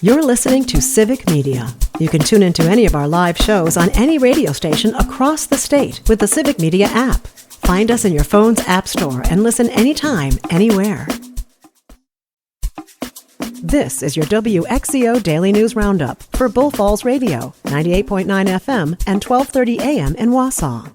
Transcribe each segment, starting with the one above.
You're listening to Civic Media. You can tune into any of our live shows on any radio station across the state with the Civic Media app. Find us in your phone's app store and listen anytime, anywhere. This is your WXCO Daily News Roundup for Bull Falls Radio, 98.9 FM and 1230 AM in Wausau.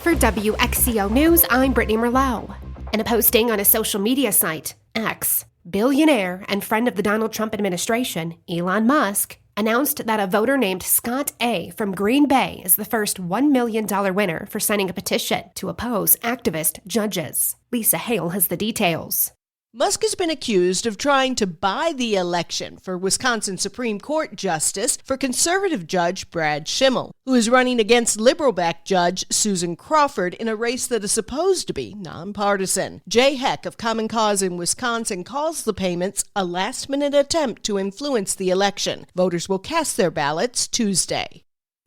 For WXCO News, I'm Brittany Merlot. In a posting on a social media site, X, billionaire and friend of the Donald Trump administration, Elon Musk, announced that a voter named Scott A. from Green Bay is the first $1 million winner for signing a petition to oppose activist judges. Lisa Hale has the details. Musk has been accused of trying to buy the election for Wisconsin Supreme Court Justice for conservative Judge Brad Schimmel, who is running against liberal-backed Judge Susan Crawford in a race that is supposed to be nonpartisan. Jay Heck of Common Cause in Wisconsin calls the payments a last-minute attempt to influence the election. Voters will cast their ballots Tuesday.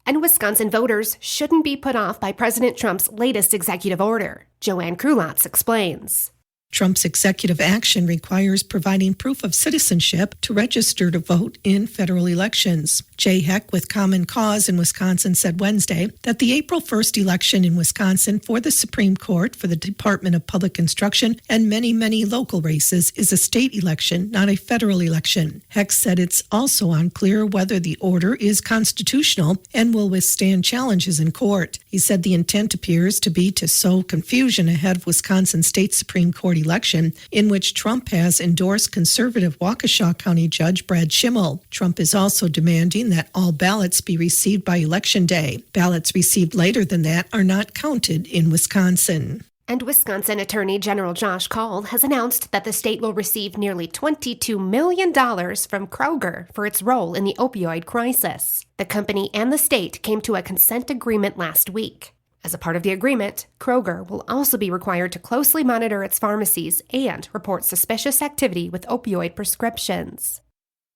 And Wisconsin voters shouldn't be put off by President Trump's latest executive order. Joanne Krulotz explains. Trump's executive action requires providing proof of citizenship to register to vote in federal elections. Jay Heck with Common Cause in Wisconsin said Wednesday that the April 1st election in Wisconsin for the Supreme Court, for the Department of Public Instruction, and many, many local races is a state election, not a federal election. Heck said it's also unclear whether the order is constitutional and will withstand challenges in court. He said the intent appears to be to sow confusion ahead of Wisconsin State Supreme Court election, in which Trump has endorsed conservative Waukesha County Judge Brad Schimmel. Trump is also demanding that all ballots be received by Election Day. Ballots received later than that are not counted in Wisconsin. And Wisconsin Attorney General Josh Kaul has announced that the state will receive nearly $22 million from Kroger for its role in the opioid crisis. The company and the state came to a consent agreement last week. As a part of the agreement, Kroger will also be required to closely monitor its pharmacies and report suspicious activity with opioid prescriptions.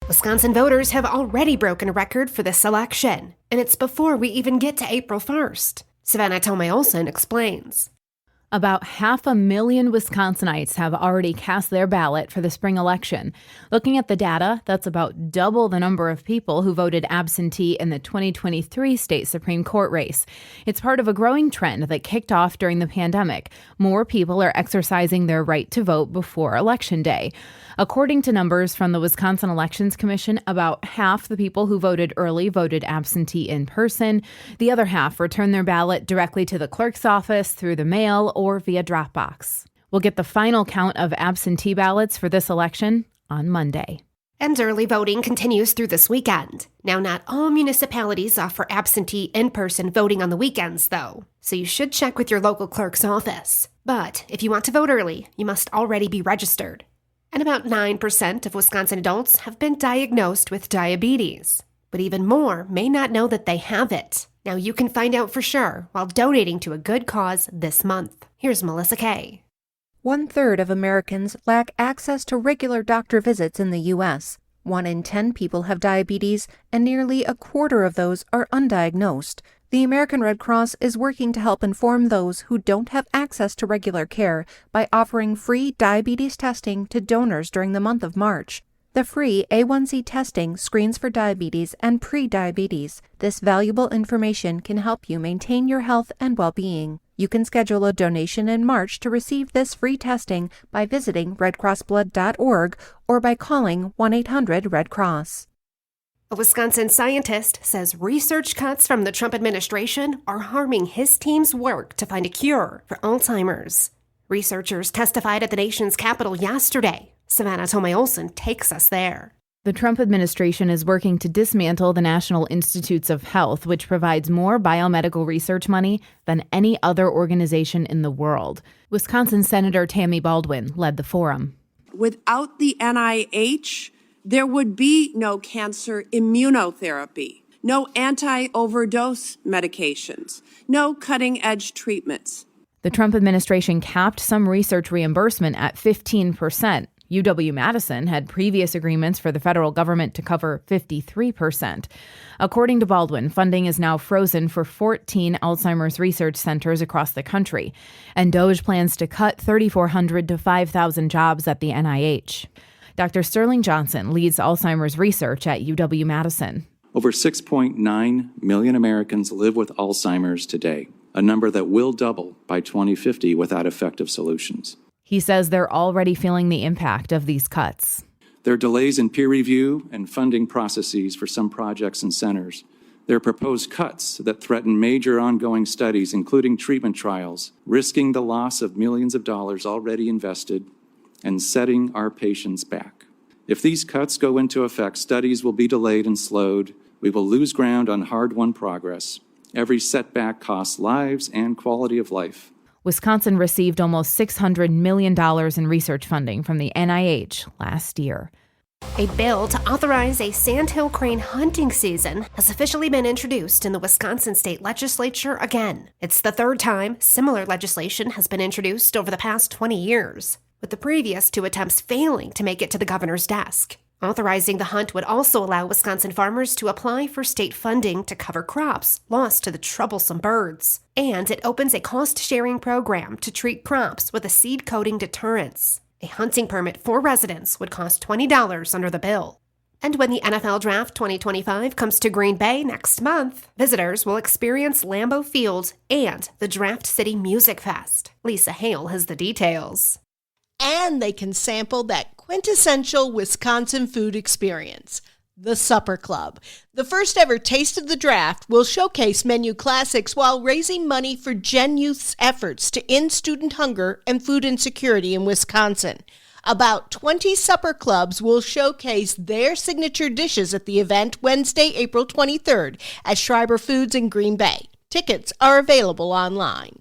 Wisconsin voters have already broken a record for this election, and it's before we even get to April 1st. Savannah Tomei-Olsen explains. About 500,000 Wisconsinites have already cast their ballot for the spring election. Looking at the data, that's about double the number of people who voted absentee in the 2023 state Supreme Court race. It's part of a growing trend that kicked off during the pandemic. More people are exercising their right to vote before Election Day. According to numbers from the Wisconsin Elections Commission, about half the people who voted early voted absentee in person. The other half returned their ballot directly to the clerk's office through the mail or via Dropbox. We'll get the final count of absentee ballots for this election on Monday. And early voting continues through this weekend. Now, not all municipalities offer absentee in-person voting on the weekends, though, so you should check with your local clerk's office. But if you want to vote early, you must already be registered. And about 9% of Wisconsin adults have been diagnosed with diabetes. But even more may not know that they have it. Now you can find out for sure while donating to a good cause this month. Here's Melissa Kay. 1/3 of Americans lack access to regular doctor visits in the U.S. 1 in 10 people have diabetes, and nearly a quarter of those are undiagnosed. The American Red Cross is working to help inform those who don't have access to regular care by offering free diabetes testing to donors during the month of March. The free A1C testing screens for diabetes and pre-diabetes. This valuable information can help you maintain your health and well-being. You can schedule a donation in March to receive this free testing by visiting redcrossblood.org or by calling 1-800-RED-CROSS. A Wisconsin scientist says research cuts from the Trump administration are harming his team's work to find a cure for Alzheimer's. Researchers testified at the nation's capital yesterday. Savannah Tomei-Olsen takes us there. The Trump administration is working to dismantle the National Institutes of Health, which provides more biomedical research money than any other organization in the world. Wisconsin Senator Tammy Baldwin led the forum. Without the NIH, there would be no cancer immunotherapy, no anti-overdose medications, no cutting-edge treatments. The Trump administration capped some research reimbursement at 15%. UW-Madison had previous agreements for the federal government to cover 53%. According to Baldwin, funding is now frozen for 14 Alzheimer's research centers across the country, and DOGE plans to cut 3,400 to 5,000 jobs at the NIH. Dr. Sterling Johnson leads Alzheimer's research at UW-Madison. Over 6.9 million Americans live with Alzheimer's today, a number that will double by 2050 without effective solutions. He says they're already feeling the impact of these cuts. There are delays in peer review and funding processes for some projects and centers. There are proposed cuts that threaten major ongoing studies, including treatment trials, risking the loss of millions of dollars already invested and setting our patients back. If these cuts go into effect, studies will be delayed and slowed. We will lose ground on hard-won progress. Every setback costs lives and quality of life. Wisconsin received almost $600 million in research funding from the NIH last year. A bill to authorize a sandhill crane hunting season has officially been introduced in the Wisconsin State Legislature again. It's the third time similar legislation has been introduced over the past 20 years, with the previous two attempts failing to make it to the governor's desk. Authorizing the hunt would also allow Wisconsin farmers to apply for state funding to cover crops lost to the troublesome birds. And it opens a cost-sharing program to treat crops with a seed coating deterrence. A hunting permit for residents would cost $20 under the bill. And when the NFL Draft 2025 comes to Green Bay next month, visitors will experience Lambeau Field and the Draft City Music Fest. Lisa Hale has the details. And they can sample that quintessential Wisconsin food experience, the Supper Club. The first ever Taste of the Draft will showcase menu classics while raising money for Gen Youth's efforts to end student hunger and food insecurity in Wisconsin. About 20 supper clubs will showcase their signature dishes at the event Wednesday, April 23rd at Schreiber Foods in Green Bay. Tickets are available online.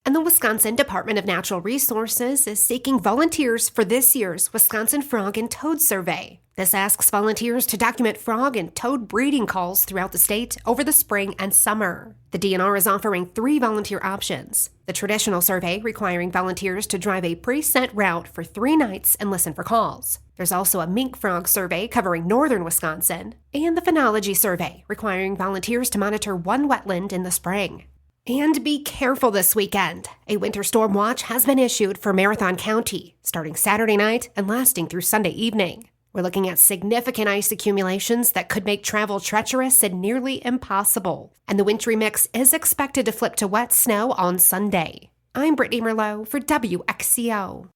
And the Wisconsin Department of Natural Resources is seeking volunteers for this year's Wisconsin Frog and Toad Survey. This asks volunteers to document frog and toad breeding calls throughout the state over the spring and summer. The DNR is offering 3 volunteer options. The traditional survey, requiring volunteers to drive a preset route for 3 nights and listen for calls. There's also a mink frog survey covering northern Wisconsin, and the phenology survey, requiring volunteers to monitor 1 wetland in the spring. And be careful this weekend. A winter storm watch has been issued for Marathon County, starting Saturday night and lasting through Sunday evening. We're looking at significant ice accumulations that could make travel treacherous and nearly impossible. And the wintry mix is expected to flip to wet snow on Sunday. I'm Brittany Merlot for WXCO.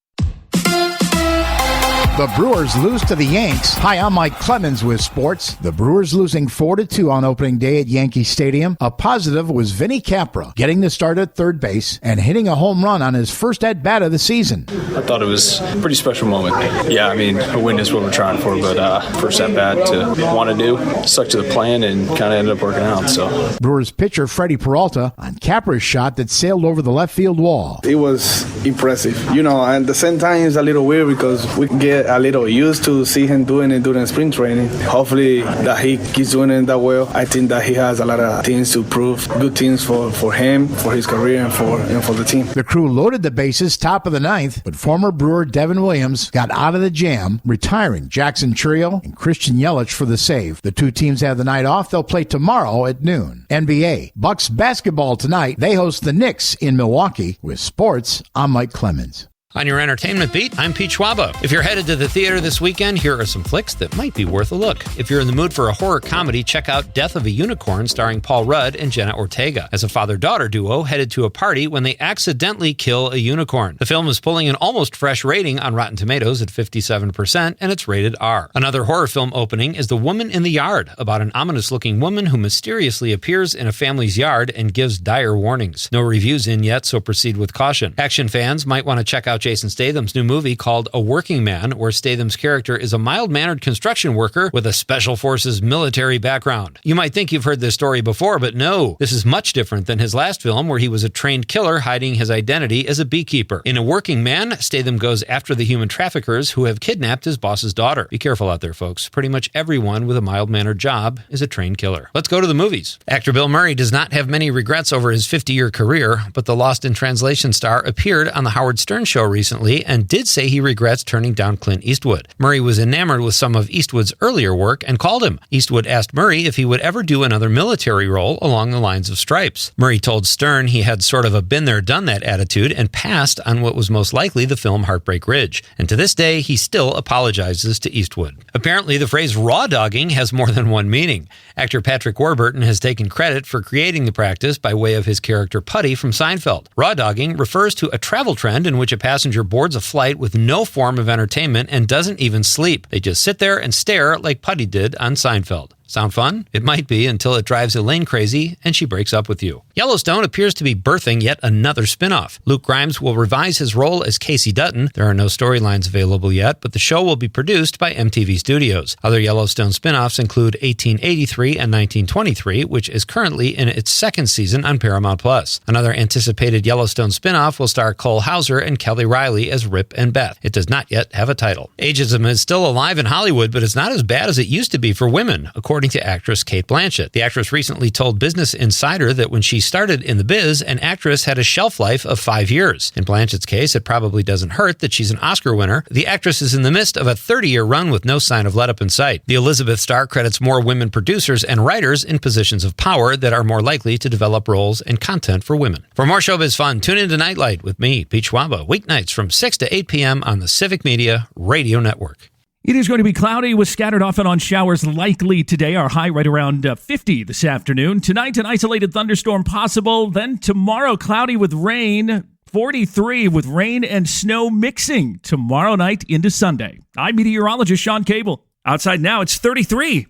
The Brewers lose to the Yanks. Hi, I'm Mike Clemens with sports. The Brewers losing 4-2 on opening day at Yankee Stadium. A positive was Vinny Capra getting the start at third base and hitting a home run on his first at-bat of the season. I thought it was a pretty special moment. Yeah, I mean, a win is what we're trying for, but first at-bat to want to do, stuck to the plan and kind of ended up working out. So Brewers pitcher Freddie Peralta on Capra's shot that sailed over the left field wall. It was impressive, and at the same time it's a little weird because we get a little used to see him doing it during spring training. Hopefully that he keeps doing it that well. I think that he has a lot of things to prove, good things for him, for his career, and for the team. The crew loaded the bases top of the ninth, but former Brewer Devin Williams got out of the jam, retiring Jackson Trio and Christian Yelich for the save. The two teams have the night off. They'll play tomorrow at noon. NBA. Bucks basketball tonight. They host the Knicks in Milwaukee. With sports, I'm Mike Clemens. On your entertainment beat, I'm Pete Schwaba. If you're headed to the theater this weekend, here are some flicks that might be worth a look. If you're in the mood for a horror comedy, check out Death of a Unicorn starring Paul Rudd and Jenna Ortega as a father-daughter duo headed to a party when they accidentally kill a unicorn. The film is pulling an almost fresh rating on Rotten Tomatoes at 57%, and it's rated R. Another horror film opening is The Woman in the Yard, about an ominous-looking woman who mysteriously appears in a family's yard and gives dire warnings. No reviews in yet, so proceed with caution. Action fans might want to check out Jason Statham's new movie called A Working Man, where Statham's character is a mild-mannered construction worker with a Special Forces military background. You might think you've heard this story before, but no, this is much different than his last film where he was a trained killer hiding his identity as a beekeeper. In A Working Man, Statham goes after the human traffickers who have kidnapped his boss's daughter. Be careful out there, folks. Pretty much everyone with a mild-mannered job is a trained killer. Let's go to the movies. Actor Bill Murray does not have many regrets over his 50-year career, but the Lost in Translation star appeared on The Howard Stern Show recently and did say he regrets turning down Clint Eastwood. Murray was enamored with some of Eastwood's earlier work and called him. Eastwood asked Murray if he would ever do another military role along the lines of Stripes. Murray told Stern he had sort of a been there, done that attitude and passed on what was most likely the film Heartbreak Ridge. And to this day, he still apologizes to Eastwood. Apparently, the phrase raw dogging has more than one meaning. Actor Patrick Warburton has taken credit for creating the practice by way of his character Putty from Seinfeld. Raw dogging refers to a travel trend in which a passenger boards a flight with no form of entertainment and doesn't even sleep. They just sit there and stare like Putty did on Seinfeld. Sound fun? It might be until it drives Elaine crazy and she breaks up with you. Yellowstone appears to be birthing yet another spin-off. Luke Grimes will revise his role as Casey Dutton. There are no storylines available yet, but the show will be produced by MTV Studios. Other Yellowstone spin-offs include 1883 and 1923, which is currently in its second season on Paramount+. Another anticipated Yellowstone spin-off will star Cole Hauser and Kelly Riley as Rip and Beth. It does not yet have a title. Ageism is still alive in Hollywood, but it's not as bad as it used to be for women, according to actress Cate Blanchett. The actress recently told Business Insider that when she started in the biz, an actress had a shelf life of 5 years. In Blanchett's case, it probably doesn't hurt that she's an Oscar winner. The actress is in the midst of a 30-year run with no sign of let-up in sight. The Elizabeth star credits more women producers and writers in positions of power that are more likely to develop roles and content for women. For more showbiz fun, tune into Nightlight with me, Pete Schwaba, weeknights from 6 to 8 p.m. on the Civic Media Radio Network. It is going to be cloudy with scattered off and on showers likely today. Our high right around 50 this afternoon. Tonight, an isolated thunderstorm possible. Then tomorrow, cloudy with rain. 43 with rain and snow mixing tomorrow night into Sunday. I'm meteorologist Sean Cable. Outside now, it's 33.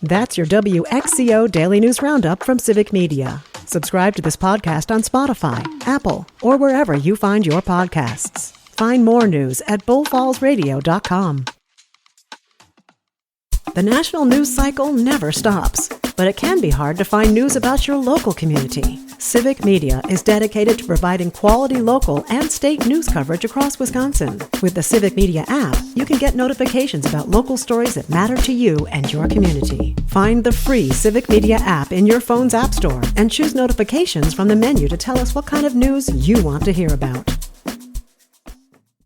That's your WXCO Daily News Roundup from Civic Media. Subscribe to this podcast on Spotify, Apple, or wherever you find your podcasts. Find more news at bullfallsradio.com. The national news cycle never stops, but it can be hard to find news about your local community. Civic Media is dedicated to providing quality local and state news coverage across Wisconsin. With the Civic Media app, you can get notifications about local stories that matter to you and your community. Find the free Civic Media app in your phone's app store and choose notifications from the menu to tell us what kind of news you want to hear about.